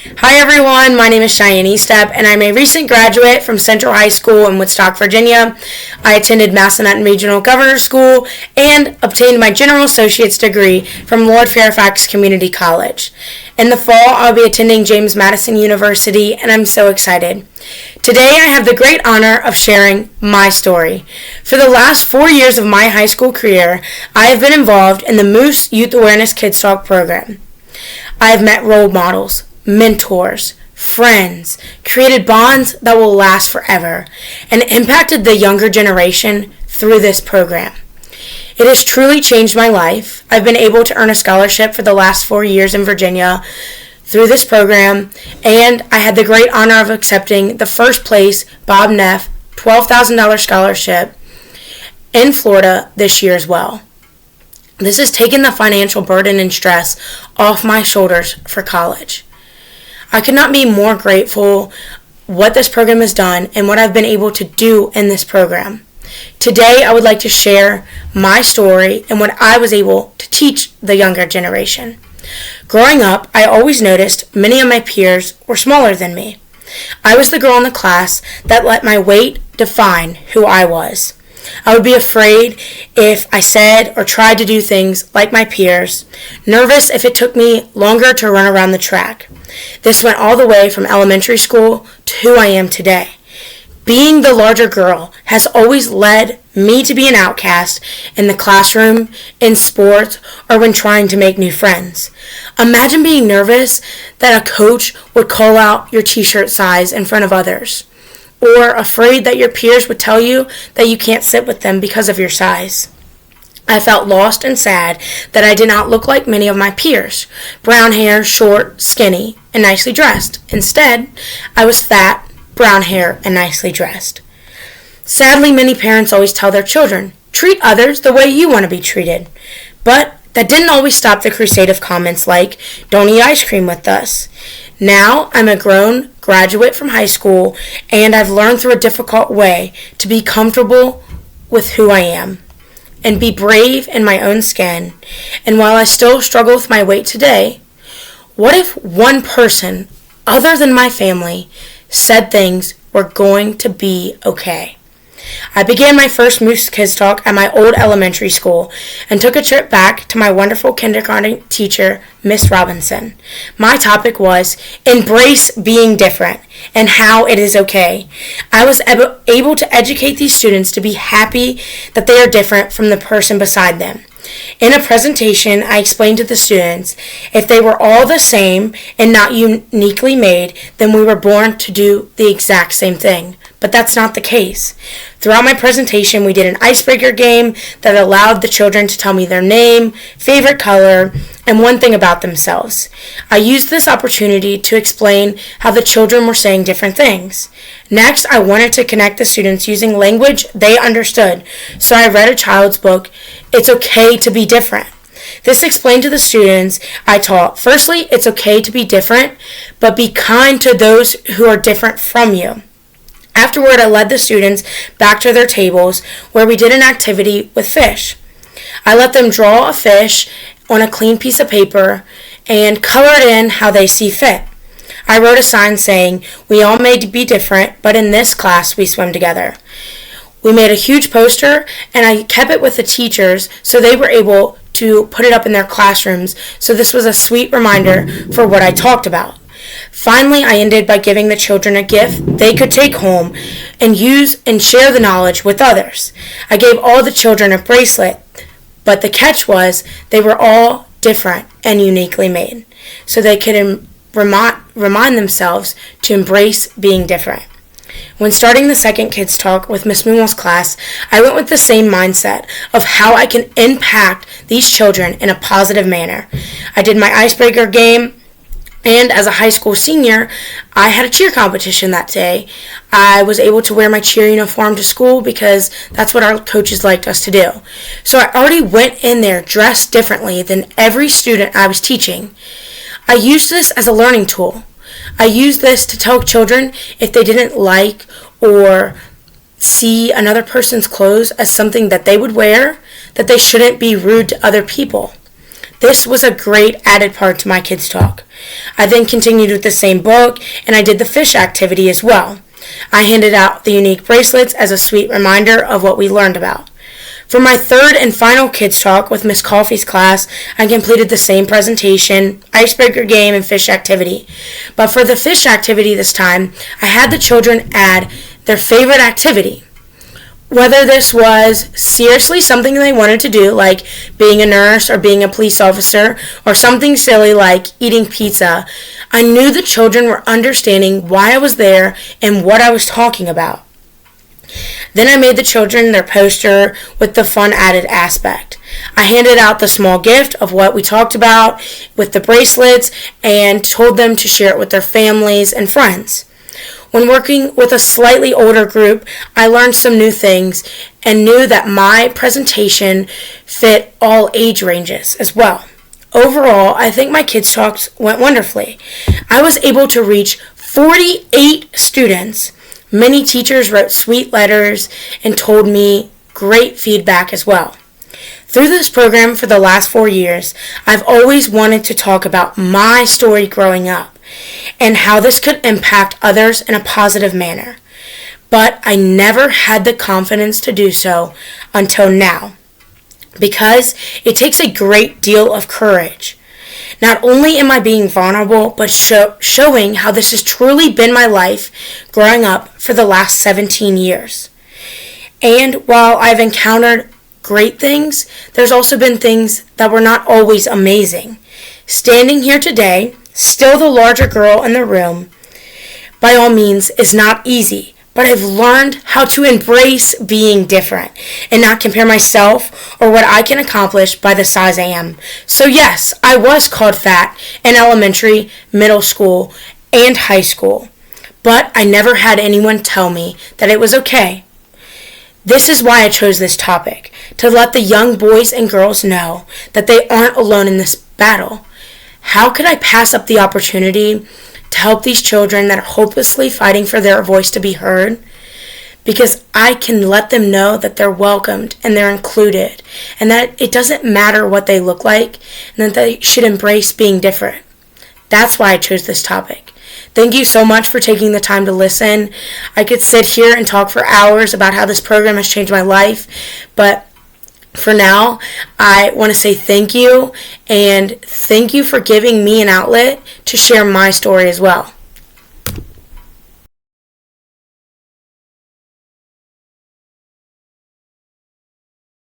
Hi everyone, my name is Cheyenne Estep and I'm a recent graduate from Central High School in Woodstock, Virginia. I attended Massanutten Regional Governor's School and obtained my General Associate's degree from Lord Fairfax Community College. In the fall, I'll be attending James Madison University and I'm so excited. Today I have the great honor of sharing my story. For the last 4 years of my high school career, I have been involved in the Moose Youth Awareness Kids Talk program. I have met role models, mentors, friends, created bonds that will last forever, and impacted the younger generation through this program. It has truly changed my life. I've been able to earn a scholarship for the last 4 years in Virginia through this program, and I had the great honor of accepting the first place Bob Neff $12,000 scholarship in Florida this year as well. This has taken the financial burden and stress off my shoulders for college. I could not be more grateful what this program has done and what I've been able to do in this program. Today, I would like to share my story and what I was able to teach the younger generation. Growing up, I always noticed many of my peers were smaller than me. I was the girl in the class that let my weight define who I was. I would be afraid if I said or tried to do things like my peers, nervous if it took me longer to run around the track. This went all the way from elementary school to who I am today. Being the larger girl has always led me to be an outcast in the classroom, in sports, or when trying to make new friends. Imagine being nervous that a coach would call out your t-shirt size in front of others, or afraid that your peers would tell you that you can't sit with them because of your size. I felt lost and sad that I did not look like many of my peers. Brown hair, short, skinny, and nicely dressed. Instead, I was fat, brown hair, and nicely dressed. Sadly, many parents always tell their children, treat others the way you want to be treated. But that didn't always stop the crusade of comments like, don't eat ice cream with us. Now, I'm a grown graduate from high school, and I've learned through a difficult way to be comfortable with who I am and be brave in my own skin. And while I still struggle with my weight today, what if one person other than my family said things were going to be okay? I began my first Moose Kids Talk at my old elementary school and took a trip back to my wonderful kindergarten teacher, Miss Robinson. My topic was embrace being different and how it is okay. I was able to educate these students to be happy that they are different from the person beside them. In a presentation, I explained to the students, if they were all the same and not uniquely made, then we were born to do the exact same thing. But that's not the case. Throughout my presentation, we did an icebreaker game that allowed the children to tell me their name, favorite color, and one thing about themselves. I used this opportunity to explain how the children were saying different things. Next, I wanted to connect the students using language they understood, so I read a child's book, It's Okay to Be Different. This explained to the students I taught, firstly, it's okay to be different, but be kind to those who are different from you. Afterward, I led the students back to their tables where we did an activity with fish. I let them draw a fish on a clean piece of paper and color it in how they see fit. I wrote a sign saying, we all may be different, but in this class we swim together. We made a huge poster and I kept it with the teachers so they were able to put it up in their classrooms, so this was a sweet reminder for what I talked about. Finally, I ended by giving the children a gift they could take home and use and share the knowledge with others. I gave all the children a bracelet, but the catch was they were all different and uniquely made, so they could remind themselves to embrace being different. When starting the second Kids Talk with Miss Moonwell's class, I went with the same mindset of how I can impact these children in a positive manner. I did my icebreaker game, and as a high school senior, I had a cheer competition that day. I was able to wear my cheer uniform to school because that's what our coaches liked us to do. So I already went in there dressed differently than every student I was teaching. I used this as a learning tool. I used this to tell children if they didn't like or see another person's clothes as something that they would wear, that they shouldn't be rude to other people. This was a great added part to my kids' talk. I then continued with the same book, and I did the fish activity as well. I handed out the unique bracelets as a sweet reminder of what we learned about. For my third and final kids talk with Miss Coffey's class, I completed the same presentation, icebreaker game, and fish activity. But for the fish activity this time, I had the children add their favorite activity. Whether this was seriously something they wanted to do, like being a nurse or being a police officer, or something silly like eating pizza, I knew the children were understanding why I was there and what I was talking about. Then I made the children their poster with the fun added aspect. I handed out the small gift of what we talked about with the bracelets and told them to share it with their families and friends. When working with a slightly older group, I learned some new things and knew that my presentation fit all age ranges as well. Overall, I think my kids' talks went wonderfully. I was able to reach 48 students. Many teachers wrote sweet letters and told me great feedback as well. Through this program for the last 4 years, I've always wanted to talk about my story growing up and how this could impact others in a positive manner. But I never had the confidence to do so until now, because it takes a great deal of courage. Not only am I being vulnerable, but showing how this has truly been my life growing up for the last 17 years. And while I've encountered great things, there's also been things that were not always amazing. Standing here today, still the larger girl in the room, by all means, is not easy. But I've learned how to embrace being different and not compare myself or what I can accomplish by the size I am. So yes, I was called fat in elementary, middle school, and high school. But I never had anyone tell me that it was okay. This is why I chose this topic, to let the young boys and girls know that they aren't alone in this battle. How could I pass up the opportunity to help these children that are hopelessly fighting for their voice to be heard? Because I can let them know that they're welcomed and they're included, and that it doesn't matter what they look like, and that they should embrace being different. That's why I chose this topic. Thank you so much for taking the time to listen. I could sit here and talk for hours about how this program has changed my life, but for now, I want to say thank you, and thank you for giving me an outlet to share my story as well.